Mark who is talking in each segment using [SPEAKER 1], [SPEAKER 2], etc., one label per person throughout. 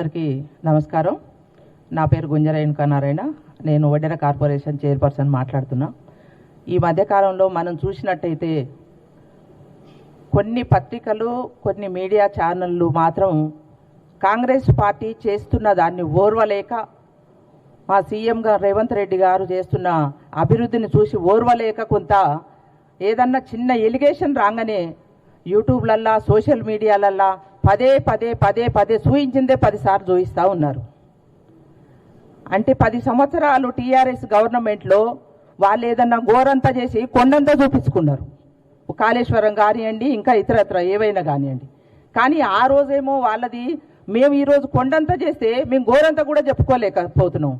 [SPEAKER 1] అందరికీ నమస్కారం. నా పేరు గుంజ రేణుకా నారాయణ. నేను వడ్డెర కార్పొరేషన్ చైర్పర్సన్ మాట్లాడుతున్నా. ఈ మధ్యకాలంలో మనం చూసినట్టయితే కొన్ని పత్రికలు, కొన్ని మీడియా ఛానళ్ళు మాత్రం కాంగ్రెస్ పార్టీ చేస్తున్న దాన్ని ఓర్వలేక, మా సీఎం గారు రేవంత్ రెడ్డి గారు చేస్తున్న అభివృద్ధిని చూసి ఓర్వలేక కొంత ఏదన్నా చిన్న ఎలిగేషన్ రాగానే యూట్యూబ్లల్లా, సోషల్ మీడియాలల్లా పదే పదే పదే పదే చూయించిందే 10 సార్లు చూపిస్తూ ఉన్నారు. అంటే 10 సంవత్సరాలు టీఆర్ఎస్ గవర్నమెంట్లో వాళ్ళు ఏదన్నా ఘోరంతా చేసి కొండంతా చూపించుకున్నారు. కాళేశ్వరం కానివ్వండి, ఇంకా ఇతరత్ర ఏవైనా కానివ్వండి. కానీ ఆ రోజేమో వాళ్ళది మేము ఈరోజు కొండంతా చేస్తే మేము ఘోరంతా కూడా చెప్పుకోలేకపోతున్నాం.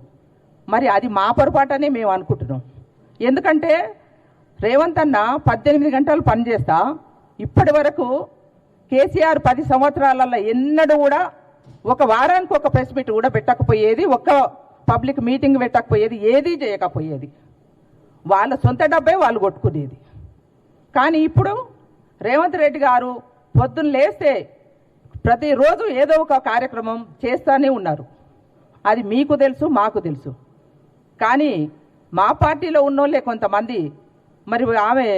[SPEAKER 1] మరి అది మా పొరపాటనే మేము అనుకుంటున్నాం. ఎందుకంటే రేవంత్ అన్న 18 గంటలు పనిచేస్తా ఇప్పటి వరకు కేసీఆర్ 10 సంవత్సరాలలో ఎన్నడూ కూడా ఒక వారానికి ఒక ప్రెస్ మీట్ కూడా పెట్టకపోయేది, ఒక్క పబ్లిక్ మీటింగ్ పెట్టకపోయేది, ఏదీ చేయకపోయేది. వాళ్ళ సొంత డబ్బే వాళ్ళు కొట్టుకునేది. కానీ ఇప్పుడు రేవంత్ రెడ్డి గారు పొద్దున్న లేస్తే ప్రతిరోజు ఏదో ఒక కార్యక్రమం చేస్తూనే ఉన్నారు. అది మీకు తెలుసు, మాకు తెలుసు. కానీ మా పార్టీలో ఉన్నోళ్ళే కొంతమంది, మరి ఆమె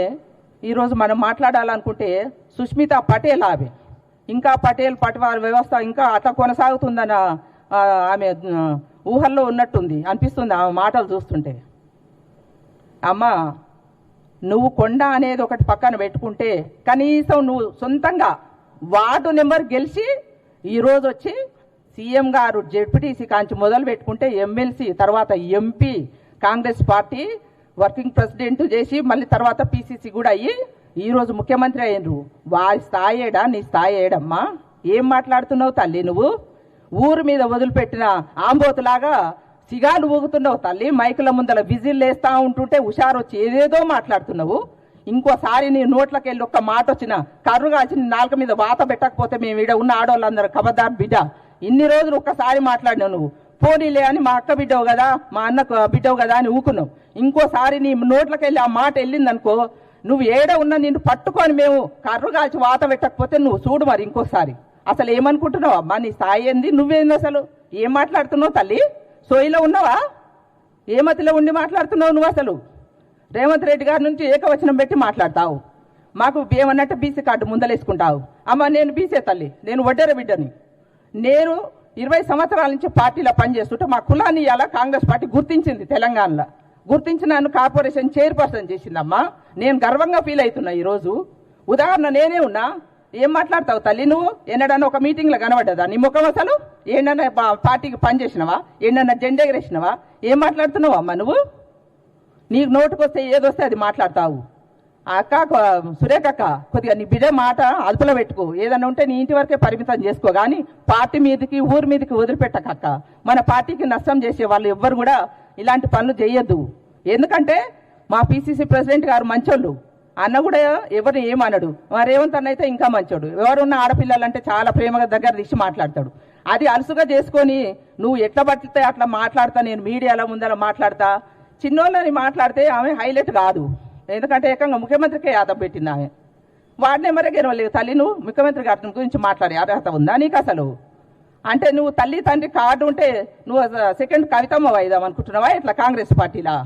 [SPEAKER 1] ఈరోజు మనం మాట్లాడాలనుకుంటే సుష్మిత పటేల్, ఆమె ఇంకా పటేల్ పటవారి వ్యవస్థ ఇంకా అట్లా కొనసాగుతుందన్న ఆమె ఊహల్లో ఉన్నట్టుంది అనిపిస్తుంది ఆమె మాటలు చూస్తుంటే. అమ్మ, నువ్వు కొండ అనేది ఒకటి పక్కన పెట్టుకుంటే కనీసం నువ్వు సొంతంగా వార్డు నెంబర్ గెలిచి ఈరోజు వచ్చి సీఎం గారు జెడ్పీటీసీ కాంచి మొదలు పెట్టుకుంటే ఎమ్మెల్సీ, తర్వాత MP, Congress party working president చేసి మళ్ళీ తర్వాత పీసీసీ కూడా అయ్యి ఈరోజు ముఖ్యమంత్రి అయ్యారు. వారి స్థాయి ఏడా, నీ స్థాయి ఏడమ్మా? ఏం మాట్లాడుతున్నావు తల్లి? నువ్వు ఊరు మీద వదిలిపెట్టిన ఆంబోతులాగా సిగాలు ఊగుతున్నావు తల్లి. మైకుల ముందల విజిల్ వేస్తూ ఉంటుంటే హుషారు వచ్చి ఏదేదో మాట్లాడుతున్నావు. ఇంకోసారి నీ నోట్లకి వెళ్ళి ఒక్క మాట వచ్చిన కర్రు కాల్చి నాలుక మీద వాత పెట్టకపోతే మేము ఈడ ఉన్న ఆడవాళ్ళందరూ ఖబర్దార్ బిడ్డ. ఇన్ని రోజులు ఒక్కసారి మాట్లాడినావు నువ్వు. పోనీలే అని మా అక్క బిడ్డవు కదా, మా అన్న బిడ్డవు కదా అని ఊకున్నావు. ఇంకోసారి నీ నోట్లకి వెళ్ళి ఆ మాట వెళ్ళిందనుకో, నువ్వు ఏడ ఉన్నా నిన్ను పట్టుకొని మేము కర్రు కాల్చి వాత పెట్టకపోతే నువ్వు చూడు మరి ఇంకోసారి. అసలు ఏమనుకుంటున్నావు అమ్మా? నీ స్థాయి ఏంది? నువ్వేంది అసలు? ఏం మాట్లాడుతున్నావు తల్లి? సోయిలో ఉన్నావా? ఏ మతిలో ఉండి మాట్లాడుతున్నావు నువ్వు? అసలు రేవంత్ రెడ్డి గారి నుంచి ఏకవచనం పెట్టి మాట్లాడతావు. మాకు ఏమన్నట్టు బీసీ కార్డు ముందలేసుకుంటావు. అమ్మ, నేను బీసీ తల్లి, నేను వడ్డెర బిడ్డని. నేను 20 సంవత్సరాల నుంచి పార్టీలో పనిచేస్తుంటే మా కులాన్ని ఇలా కాంగ్రెస్ పార్టీ గుర్తించింది. తెలంగాణలో గుర్తించి నన్ను కార్పొరేషన్ చైర్పర్సన్ చేసిందమ్మా. నేను గర్వంగా ఫీల్ అవుతున్నా ఈరోజు. ఉదాహరణ నేనే ఉన్నా. ఏం మాట్లాడతావు తల్లి నువ్వు? ఎన్నడన్నా ఒక మీటింగ్లో కనబడ్డదా నీ ముఖం? అసలు ఏంటన్నా పార్టీకి పనిచేసినవా? ఏంటన్నా జెండా ఎగరేసినవా? ఏం మాట్లాడుతున్నావు అమ్మ నువ్వు? నీకు నోటుకొస్తే ఏదొస్తే అది మాట్లాడతావు. అక్క, సురేఖ అక్క, కొద్దిగా నీ బిడ్డ మాట అదుపులో పెట్టుకో. ఏదన్నా ఉంటే నీ ఇంటి వరకే పరిమితం చేసుకో, కానీ పార్టీ మీదకి, ఊరి మీదకి వదిలిపెట్టకక్క. మన పార్టీకి నష్టం చేసే వాళ్ళు ఎవ్వరు కూడా ఇలాంటి పనులు చేయొద్దు. ఎందుకంటే మా పీసీసీ ప్రెసిడెంట్ గారు మంచోళ్ళు. అన్న కూడా ఎవరిని ఏమనడు. రేవంత్ అన్న అయితే ఇంకా మంచోడు. ఎవరున్న ఆడపిల్లలంటే చాలా ప్రేమగా దగ్గర తీసి మాట్లాడతాడు. అది అలుసుగా చేసుకొని నువ్వు ఎట్లా పట్టితే అట్లా మాట్లాడతా, నేను మీడియాలో ముందర మాట్లాడతా. చిన్నోళ్ళని మాట్లాడితే ఆమె హైలైట్ కాదు. ఎందుకంటే ఏకంగా ముఖ్యమంత్రికి యాదవ్ పెట్టింది ఆమె. వాడినే మరే గెలవలేదు తల్లి. నువ్వు ముఖ్యమంత్రి గారి గురించి మాట్లాడే అర్హత ఉందా నీకు అసలు? అంటే నువ్వు తల్లి తండ్రి కార్డు ఉంటే నువ్వు సెకండ్ కవితమ్మ వైదాం అనుకుంటున్నావా ఇట్లా కాంగ్రెస్ పార్టీలా?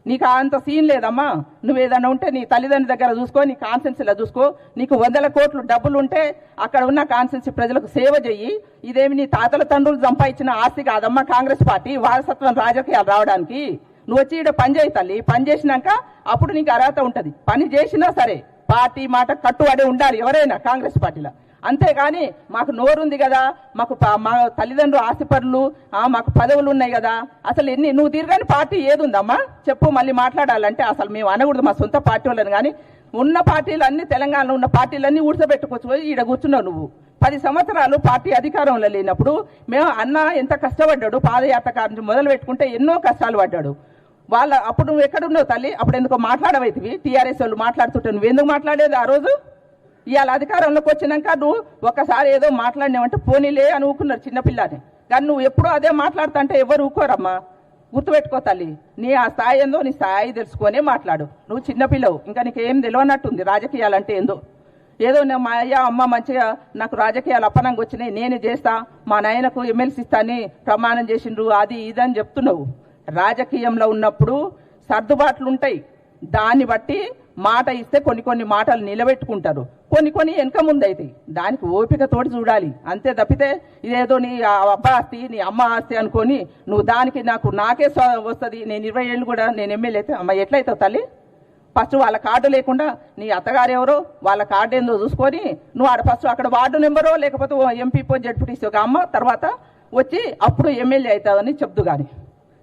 [SPEAKER 1] నీకు అంత సీన్ లేదమ్మా. నువ్వు ఏదన్నా ఉంటే నీ తల్లిదండ్రుల దగ్గర చూసుకో, నీ కాన్సెన్సీలో చూసుకో. నీకు 100 కోట్లు డబ్బులు ఉంటే అక్కడ ఉన్న కాన్సెన్సీ ప్రజలకు సేవ చెయ్యి. ఇదేమి నీ తాతల తండ్రులు సంపాదించిన ఆస్తి కాదమ్మా కాంగ్రెస్ పార్టీ వారసత్వం రాజకీయాలు రావడానికి. నువ్వు వచ్చి ఇక్కడ పని చేయి తల్లి. పని చేసినాక అప్పుడు నీకు అర్హత ఉంటుంది. పని చేసినా సరే పార్టీ మాట కట్టుబడి ఉండాలి ఎవరైనా కాంగ్రెస్ పార్టీలో. అంతేగాని మాకు నోరుంది కదా, మాకు మా తల్లిదండ్రులు ఆస్తిపరులు, మాకు పదవులు ఉన్నాయి కదా, అసలు ఎన్ని నువ్వు తిరగని పార్టీ ఏది ఉందమ్మా చెప్పు? మళ్ళీ మాట్లాడాలంటే అసలు మేము అనకూడదు మా సొంత పార్టీ వాళ్ళని. కానీ ఉన్న పార్టీలన్నీ, తెలంగాణలో ఉన్న పార్టీలన్నీ ఊడ్చబెట్టుకోవచ్చు. ఈడ కూర్చున్నావు నువ్వు. 10 సంవత్సరాలు పార్టీ అధికారంలో లేనప్పుడు మేము అన్న ఎంత కష్టపడ్డాడు. పాదయాత్ర నుంచి మొదలు పెట్టుకుంటే ఎన్నో కష్టాలు పడ్డాడు. అప్పుడు నువ్వు ఎక్కడున్నావు తల్లి? అప్పుడు ఎందుకో మాట్లాడవైతివి. టీఆర్ఎస్ వాళ్ళు మాట్లాడుతుంటే నువ్వు ఎందుకు మాట్లాడేది ఆ రోజు? ఇవాళ అధికారంలోకి వచ్చినాక నువ్వు ఒక్కసారి ఏదో మాట్లాడినావంటే పోనీలే అని ఊకున్నారు చిన్నపిల్లని. కానీ నువ్వు ఎప్పుడూ అదే మాట్లాడుతా అంటే ఎవరు ఊకోరమ్మా. గుర్తుపెట్టుకో తల్లి. నీ ఆ స్థాయి ఏందో నీ స్థాయి తెలుసుకొనే మాట్లాడు. నువ్వు చిన్నపిల్లవు, ఇంకా నీకేం తెలియనట్టుంది రాజకీయాలంటే ఏందో. ఏదో మా అయ్యా అమ్మ మంచిగా నాకు రాజకీయాలు అప్పనంగా వచ్చినాయి, నేనే చేస్తా, మా నాయనకు ఎమ్మెల్సీ ఇస్తాని ప్రమాణం చేసిండ్రు, అది ఇదని చెప్తున్నావు. రాజకీయంలో ఉన్నప్పుడు సర్దుబాట్లు ఉంటాయి. దాన్ని బట్టి మాట ఇస్తే కొన్ని మాటలు నిలబెట్టుకుంటారు, కొన్ని వెనక ముందు అవుతాయి. దానికి ఓపికతోటి చూడాలి అంతే తప్పితే ఇదేదో నీ అబ్బా ఆస్తి నీ అమ్మ ఆస్తి అనుకొని నువ్వు దానికి నాకే వస్తుంది, నేను 20 ఏళ్ళు కూడా నేను ఎమ్మెల్యే అయితే అమ్మ ఎట్లయితావు తల్లి? ఫస్ట్ వాళ్ళ కార్డు లేకుండా నీ అత్తగారు ఎవరో వాళ్ళ కార్డు ఏందో చూసుకొని నువ్వు ఫస్ట్ అక్కడ వార్డు నెంబరో లేకపోతే ఎంపీ జడ్పీటీసీ ఒక అమ్మ తర్వాత వచ్చి అప్పుడు ఎమ్మెల్యే అవుతావని చెప్దు. కానీ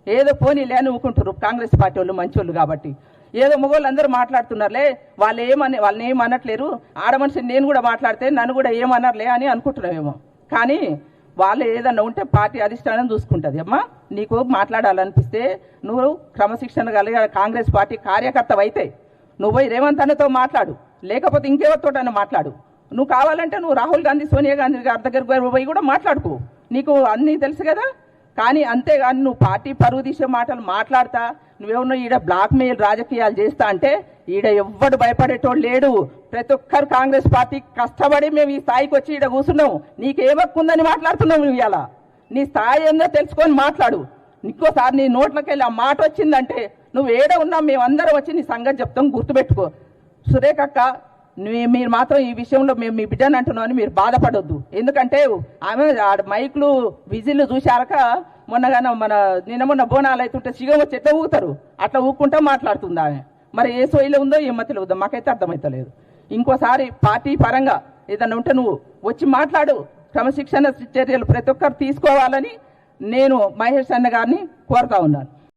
[SPEAKER 1] ఏదో పోనీ లేని ఊకుంటారు కాంగ్రెస్ పార్టీ వాళ్ళు మంచోళ్ళు కాబట్టి. ఏదో మగవాళ్ళు అందరూ మాట్లాడుతున్నారులే, వాళ్ళని ఏమనట్లేరు, ఆడమనిషిని నేను కూడా మాట్లాడితే నన్ను కూడా ఏమనర్లే అని అనుకుంటున్నావేమో. కానీ వాళ్ళు ఏదన్నా ఉంటే పార్టీ అధిష్టానం చూసుకుంటుంది. అమ్మా నీకు మాట్లాడాలనిపిస్తే నువ్వు క్రమశిక్షణ కలిగిన కాంగ్రెస్ పార్టీ కార్యకర్తవైతే నువ్వు పోయి రేవంత్ అన్నతో మాట్లాడు, లేకపోతే ఇంకెవరితోటైనా మాట్లాడు. నువ్వు కావాలంటే నువ్వు రాహుల్ గాంధీ సోనియా గాంధీ గారి దగ్గర పోయి కూడా మాట్లాడుకో, నీకు అన్నీ తెలుసు కదా. కానీ అంతేగాని నువ్వు పార్టీ పరువు తీసే మాటలు మాట్లాడతా నువ్వేమన్నా ఈడ బ్లాక్ మెయిల్ రాజకీయాలు చేస్తా అంటే ఈడ ఎవ్వడు భయపడేటోడు లేడు. ప్రతి ఒక్కరు కాంగ్రెస్ పార్టీ కష్టపడి మేము ఈ స్థాయికి వచ్చి ఈడ కూర్చున్నావు. నీకేమక్కుందని మాట్లాడుతున్నావు. నువ్వు ఇలా నీ స్థాయి ఏందో తెలుసుకొని మాట్లాడు. ఇంకోసారి నీ నోట్లోకి వెళ్ళి ఆ మాట వచ్చిందంటే నువ్వు ఏడ ఉన్నా మేమందరం వచ్చి నీ సంగతి చెప్తాం, గుర్తుపెట్టుకో. సురేఖ అక్క మీరు మాత్రం ఈ విషయంలో మేము మీ బిడ్డని అంటున్నాం అని మీరు బాధపడొద్దు. ఎందుకంటే ఆమె మైకులు విజిల్లు చూశాక మొన్న బోనాలు అవుతుంటే సిగం వచ్చి ఎట్లా ఊగుతారు అట్లా ఊక్కుంటా మాట్లాడుతుంది ఆమె. మరి ఏ సోయిలో ఉందో ఏ మతిలో ఉందో మాకైతే అర్థమవుతలేదు. ఇంకోసారి పార్టీ పరంగా ఏదన్నా ఉంటే నువ్వు వచ్చి మాట్లాడు. క్రమశిక్షణ చర్యలు ప్రతి ఒక్కరు తీసుకోవాలని నేను మహేష్ అన్న గారిని కోరుతా ఉన్నాను.